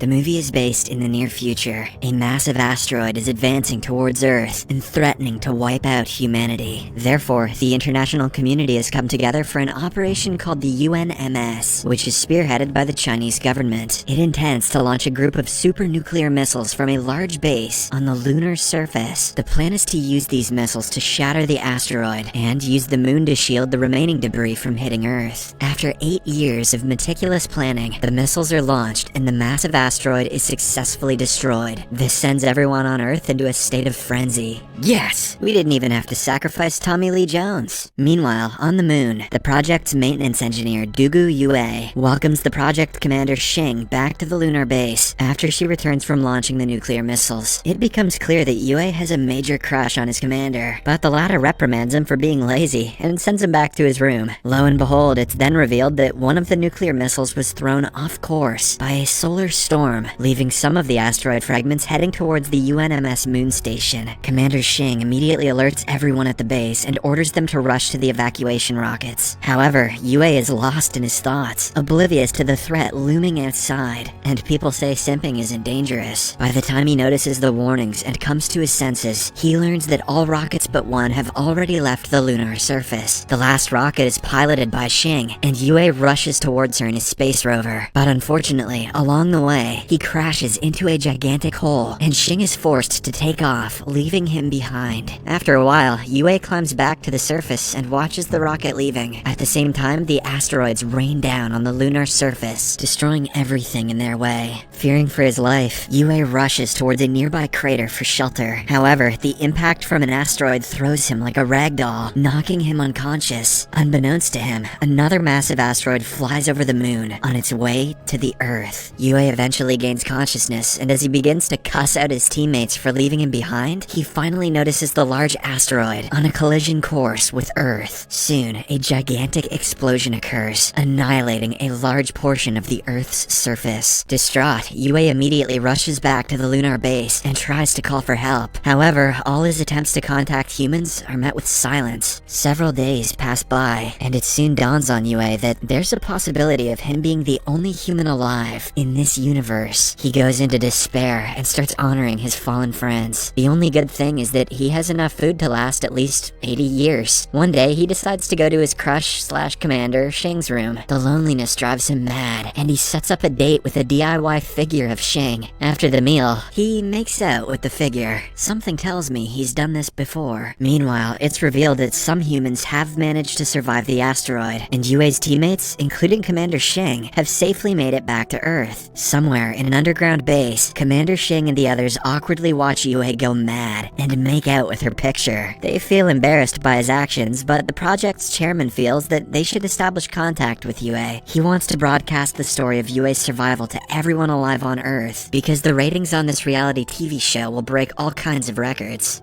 The movie is based in the near future. A massive asteroid is advancing towards Earth and threatening to wipe out humanity. Therefore, the international community has come together for an operation called the UNMS, which is spearheaded by the Chinese government. It intends to launch a group of super nuclear missiles from a large base on the lunar surface. The plan is to use these missiles to shatter the asteroid and use the moon to shield the remaining debris from hitting Earth. After 8 years of meticulous planning, the missiles are launched and the massive asteroid is successfully destroyed. This sends everyone on Earth into a state of frenzy. Yes! We didn't even have to sacrifice Tommy Lee Jones. Meanwhile, on the moon, the project's maintenance engineer, Dugu Yue, welcomes the project commander Xing back to the lunar base after she returns from launching the nuclear missiles. It becomes clear that Yue has a major crush on his commander, but the latter reprimands him for being lazy and sends him back to his room. Lo and behold, it's then revealed that one of the nuclear missiles was thrown off course by a solar storm, leaving some of the asteroid fragments heading towards the UNMS moon station. Commander Xing immediately alerts everyone at the base and orders them to rush to the evacuation rockets. However, Yue is lost in his thoughts, oblivious to the threat looming outside, and people say simping isn't dangerous. By the time he notices the warnings and comes to his senses, he learns that all rockets but one have already left the lunar surface. The last rocket is piloted by Xing, and Yue rushes towards her in his space rover. But unfortunately, along the way, he crashes into a gigantic hole, and Xing is forced to take off, leaving him behind. After a while, Yue climbs back to the surface and watches the rocket leaving. At the same time, the asteroids rain down on the lunar surface, destroying everything in their way. Fearing for his life, Yue rushes towards a nearby crater for shelter. However, the impact from an asteroid throws him like a ragdoll, knocking him unconscious. Unbeknownst to him, another massive asteroid flies over the moon on its way to the Earth. Yue eventually gains consciousness, and as he begins to cuss out his teammates for leaving him behind, he finally notices the large asteroid on a collision course with Earth. Soon, a gigantic explosion occurs, annihilating a large portion of the Earth's surface. Distraught, Yue immediately rushes back to the lunar base and tries to call for help. However, all his attempts to contact humans are met with silence. Several days pass by, and it soon dawns on Yue that there's a possibility of him being the only human alive in this universe. He goes into despair and starts honoring his fallen friends. The only good thing is that he has enough food to last at least 80 years. One day, he decides to go to his crush/commander Xing's room. The loneliness drives him mad, and he sets up a date with a DIY figure of Xing. After the meal, he makes out with the figure. Something tells me he's done this before. Meanwhile, it's revealed that some humans have managed to survive the asteroid, and Yue's teammates, including Commander Xing, have safely made it back to Earth. Somewhere in an underground base, Commander Xing and the others awkwardly watch Yue go mad and make out with her picture. They feel embarrassed by his actions, but the project's chairman feels that they should establish contact with Yue. He wants to broadcast the story of Yue's survival to everyone alive on Earth, because the ratings on this reality TV show will break all kinds of records.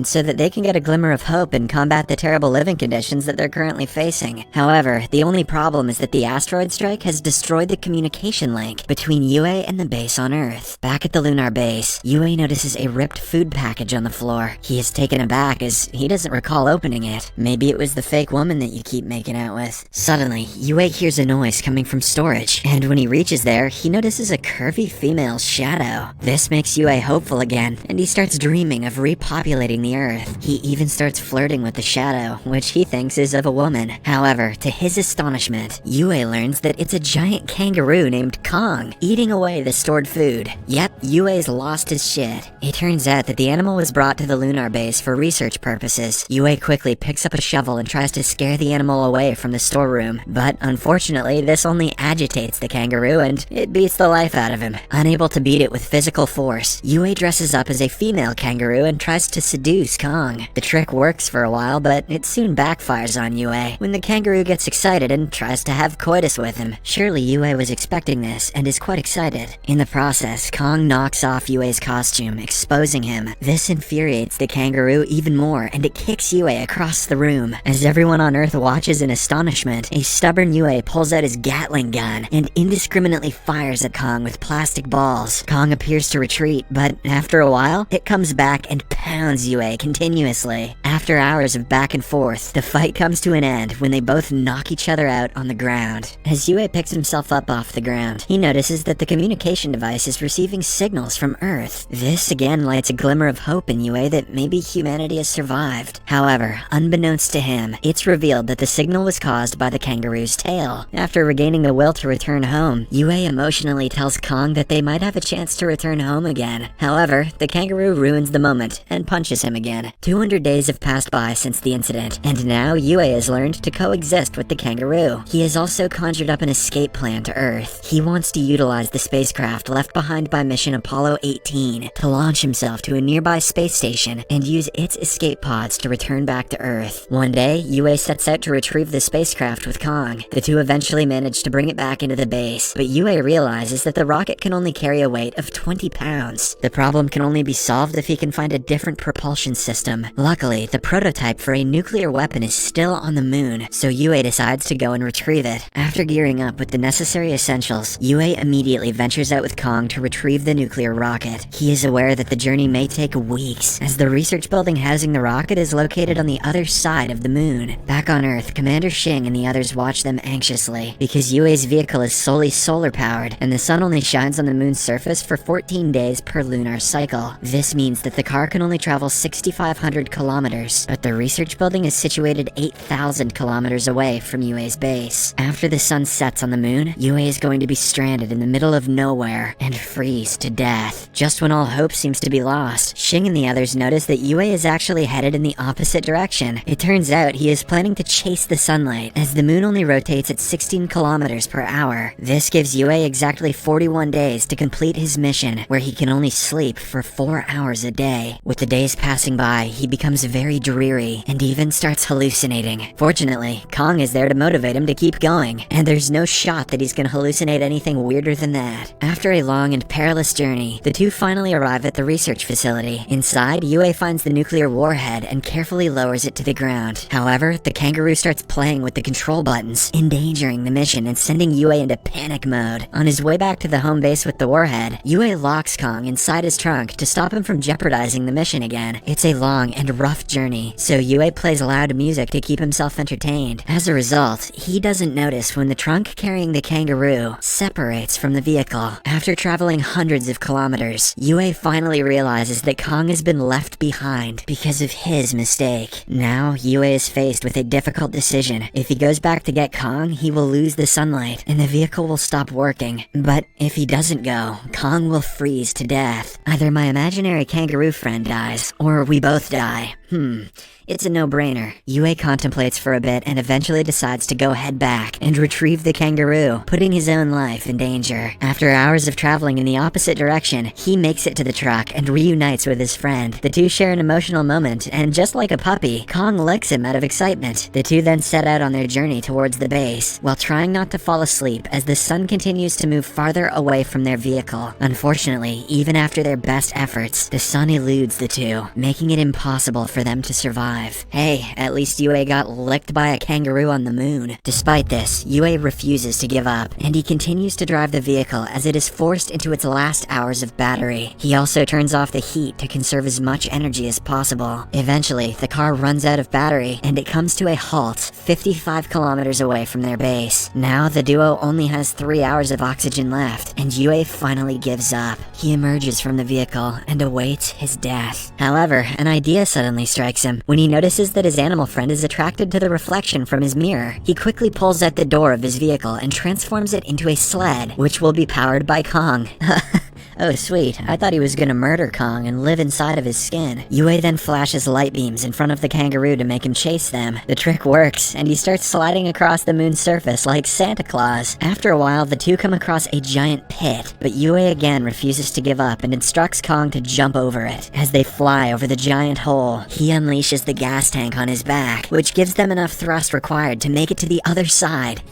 So that they can get a glimmer of hope and combat the terrible living conditions that they're currently facing. However, the only problem is that the asteroid strike has destroyed the communication link between Yue and the base on Earth. Back at the lunar base, Yue notices a ripped food package on the floor. He is taken aback as he doesn't recall opening it. Maybe it was the fake woman that you keep making out with. Suddenly, Yue hears a noise coming from storage, and when he reaches there, he notices a curvy female's shadow. This makes Yue hopeful again, and he starts dreaming of repopulating the Earth. He even starts flirting with the shadow, which he thinks is of a woman. However, to his astonishment, Yue learns that it's a giant kangaroo named Kong, eating away the stored food. Yep, Yue's lost his shit. It turns out that the animal was brought to the lunar base for research purposes. Yue quickly picks up a shovel and tries to scare the animal away from the storeroom, but unfortunately, this only agitates the kangaroo and it beats the life out of him. Unable to beat it with physical force, Yue dresses up as a female kangaroo and tries to seduce Kong. The trick works for a while, but it soon backfires on Yue when the kangaroo gets excited and tries to have coitus with him. Surely Yue was expecting this and is quite excited. In the process, Kong knocks off Yue's costume, exposing him. This infuriates the kangaroo even more, and it kicks Yue across the room. As everyone on Earth watches in astonishment, a stubborn Yue pulls out his Gatling gun and indiscriminately fires at Kong with plastic balls. Kong appears to retreat, but after a while, it comes back and pounds Yue continuously. After hours of back and forth, the fight comes to an end when they both knock each other out on the ground. As Yue picks himself up off the ground, he notices that the communication device is receiving signals from Earth. This again lights a glimmer of hope in Yue that maybe humanity has survived. However, unbeknownst to him, it's revealed that the signal was caused by the kangaroo's tail. After regaining the will to return home, Yue emotionally tells Kong that they might have a chance to return home again. However, the kangaroo ruins the moment and punches him again. 200 days have passed by since the incident, and now Yue has learned to coexist with the kangaroo. He has also conjured up an escape plan to Earth. He wants to utilize the spacecraft left behind by mission Apollo 18 to launch himself to a nearby space station and use its escape pods to return back to Earth. One day, Yue sets out to retrieve the spacecraft with Kong. The two eventually manage to bring it back into the base, but Yue realizes that the rocket can only carry a weight of 20 pounds. The problem can only be solved if he can find a different propulsion system. Luckily, the prototype for a nuclear weapon is still on the moon, so Yue decides to go and retrieve it. After gearing up with the necessary essentials, Yue immediately ventures out with Kong to retrieve the nuclear rocket. He is aware that the journey may take weeks, as the research building housing the rocket is located on the other side of the moon. Back on Earth, Commander Shing and the others watch them anxiously, because Yue's vehicle is solely solar powered, and the sun only shines on the moon's surface for 14 days per lunar cycle. This means that the car can only travel 6,500 kilometers, but the research building is situated 8,000 kilometers away from Yue's base. After the sun sets on the moon, Yue is going to be stranded in the middle of nowhere and freeze to death. Just when all hope seems to be lost, Shing and the others notice that Yue is actually headed in the opposite direction. It turns out he is planning to chase the sunlight, as the moon only rotates at 16 kilometers per hour. This gives Yue exactly 41 days to complete his mission, where he can only sleep for 4 hours a day. With the days passing by, he becomes very dreary and even starts hallucinating. Fortunately, Kong is there to motivate him to keep going, and there's no shot that he's gonna hallucinate anything weirder than that. After a long and perilous journey, the two finally arrive at the research facility. Inside, Yue finds the nuclear warhead and carefully lowers it to the ground. However, the kangaroo starts playing with the control buttons, endangering the mission and sending Yue into panic mode. On his way back to the home base with the warhead, Yue locks Kong inside his trunk to stop him from jeopardizing the mission again. It's a long and rough journey, so Yue plays loud music to keep himself entertained. As a result, he doesn't notice when the trunk carrying the kangaroo separates from the vehicle. After traveling hundreds of kilometers, Yue finally realizes that Kong has been left behind because of his mistake. Now, Yue is faced with a difficult decision. If he goes back to get Kong, he will lose the sunlight, and the vehicle will stop working. But if he doesn't go, Kong will freeze to death. Either my imaginary kangaroo friend dies, or we both die. It's a no-brainer. Yue contemplates for a bit and eventually decides to go head back and retrieve the kangaroo, putting his own life in danger. After hours of traveling in the opposite direction, he makes it to the truck and reunites with his friend. The two share an emotional moment, and just like a puppy, Kong licks him out of excitement. The two then set out on their journey towards the base, while trying not to fall asleep as the sun continues to move farther away from their vehicle. Unfortunately, even after their best efforts, the sun eludes the two, making it impossible for them to survive. Hey, at least Yue got licked by a kangaroo on the moon. Despite this, Yue refuses to give up, and he continues to drive the vehicle as it is forced into its last hours of battery. He also turns off the heat to conserve as much energy as possible. Eventually, the car runs out of battery, and it comes to a halt 55 kilometers away from their base. Now, the duo only has 3 hours of oxygen left, and Yue finally gives up. He emerges from the vehicle and awaits his death. However, an idea suddenly strikes him. When he notices that his animal friend is attracted to the reflection from his mirror, he quickly pulls out the door of his vehicle and transforms it into a sled, which will be powered by Kong. Oh sweet, I thought he was gonna murder Kong and live inside of his skin. Yue then flashes light beams in front of the kangaroo to make him chase them. The trick works, and he starts sliding across the moon's surface like Santa Claus. After a while, the two come across a giant pit, but Yue again refuses to give up and instructs Kong to jump over it. As they fly over the giant hole, he unleashes the gas tank on his back, which gives them enough thrust required to make it to the other side,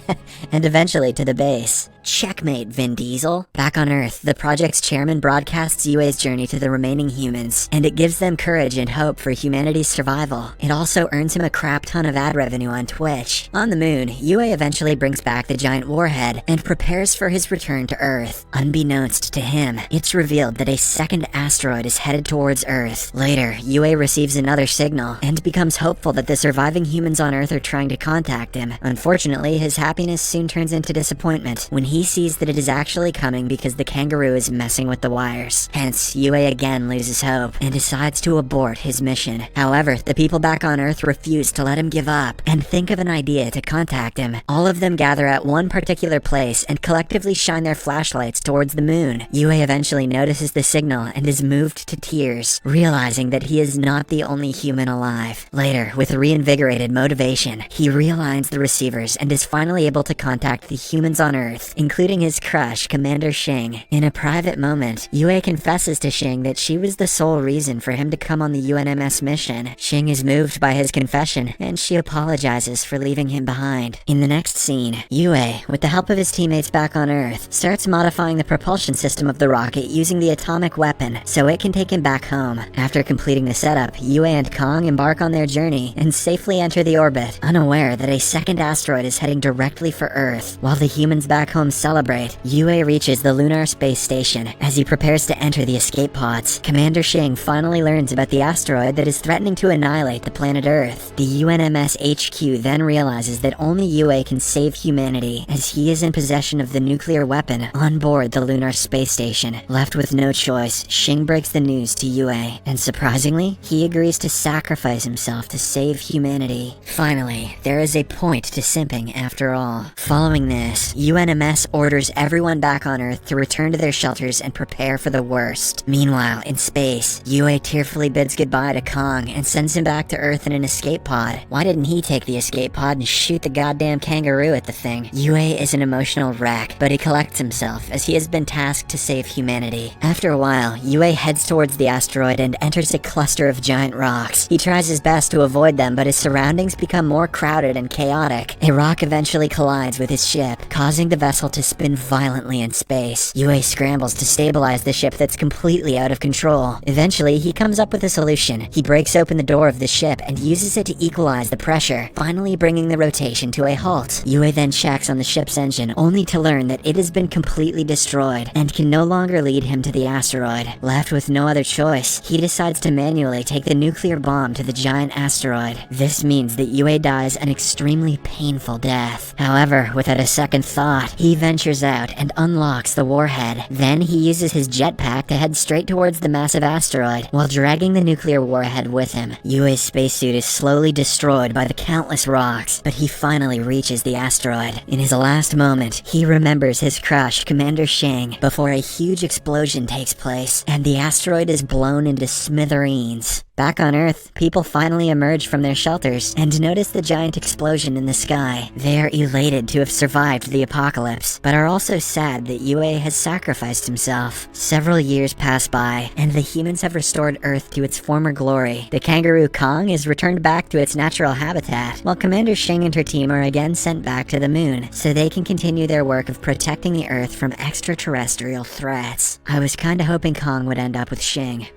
and eventually to the base. Checkmate, Vin Diesel. Back on Earth, the project's chairman broadcasts Yue's journey to the remaining humans, and it gives them courage and hope for humanity's survival. It also earns him a crap ton of ad revenue on Twitch. On the moon, Yue eventually brings back the giant warhead and prepares for his return to Earth. Unbeknownst to him, it's revealed that a second asteroid is headed towards Earth. Later, Yue receives another signal and becomes hopeful that the surviving humans on Earth are trying to contact him. Unfortunately, his happiness soon turns into disappointment when he sees that it is actually coming because the kangaroo is messing with the wires. Hence, Yue again loses hope and decides to abort his mission. However, the people back on Earth refuse to let him give up and think of an idea to contact him. All of them gather at one particular place and collectively shine their flashlights towards the moon. Yue eventually notices the signal and is moved to tears, realizing that he is not the only human alive. Later, with reinvigorated motivation, he realigns the receivers and is finally able to contact the humans on Earth, including his crush, Commander Xing. In a private moment, Yue confesses to Xing that she was the sole reason for him to come on the UNMS mission. Xing is moved by his confession, and she apologizes for leaving him behind. In the next scene, Yue, with the help of his teammates back on Earth, starts modifying the propulsion system of the rocket using the atomic weapon so it can take him back home. After completing the setup, Yue and Kong embark on their journey and safely enter the orbit, unaware that a second asteroid is heading directly for Earth. While the humans back home celebrate, Yue reaches the Lunar Space Station. As he prepares to enter the escape pods, Commander Xing finally learns about the asteroid that is threatening to annihilate the planet Earth. The UNMS HQ then realizes that only Yue can save humanity, as he is in possession of the nuclear weapon on board the Lunar Space Station. Left with no choice, Xing breaks the news to Yue, and surprisingly, he agrees to sacrifice himself to save humanity. Finally, there is a point to simping after all. Following this, UNMS orders everyone back on Earth to return to their shelters and prepare for the worst. Meanwhile, in space, Yue tearfully bids goodbye to Kong and sends him back to Earth in an escape pod. Why didn't he take the escape pod and shoot the goddamn kangaroo at the thing? Yue is an emotional wreck, but he collects himself as he has been tasked to save humanity. After a while, Yue heads towards the asteroid and enters a cluster of giant rocks. He tries his best to avoid them, but his surroundings become more crowded and chaotic. A rock eventually collides with his ship, causing the vessel to spin violently in space. Yue scrambles to stabilize the ship that's completely out of control. Eventually, he comes up with a solution. He breaks open the door of the ship and uses it to equalize the pressure, finally bringing the rotation to a halt. Yue then checks on the ship's engine, only to learn that it has been completely destroyed and can no longer lead him to the asteroid. Left with no other choice, he decides to manually take the nuclear bomb to the giant asteroid. This means that Yue dies an extremely painful death. However, without a second thought, he ventures out and unlocks the warhead. Then he uses his jetpack to head straight towards the massive asteroid, while dragging the nuclear warhead with him. Yue's spacesuit is slowly destroyed by the countless rocks, but he finally reaches the asteroid. In his last moment, he remembers his crush, Commander Xing, before a huge explosion takes place, and the asteroid is blown into smithereens. Back on Earth, people finally emerge from their shelters and notice the giant explosion in the sky. They are elated to have survived the apocalypse, but are also sad that Yue has sacrificed himself. Several years pass by, and the humans have restored Earth to its former glory. The kangaroo Kong is returned back to its natural habitat, while Commander Xing and her team are again sent back to the moon, so they can continue their work of protecting the Earth from extraterrestrial threats. I was kinda hoping Kong would end up with Xing.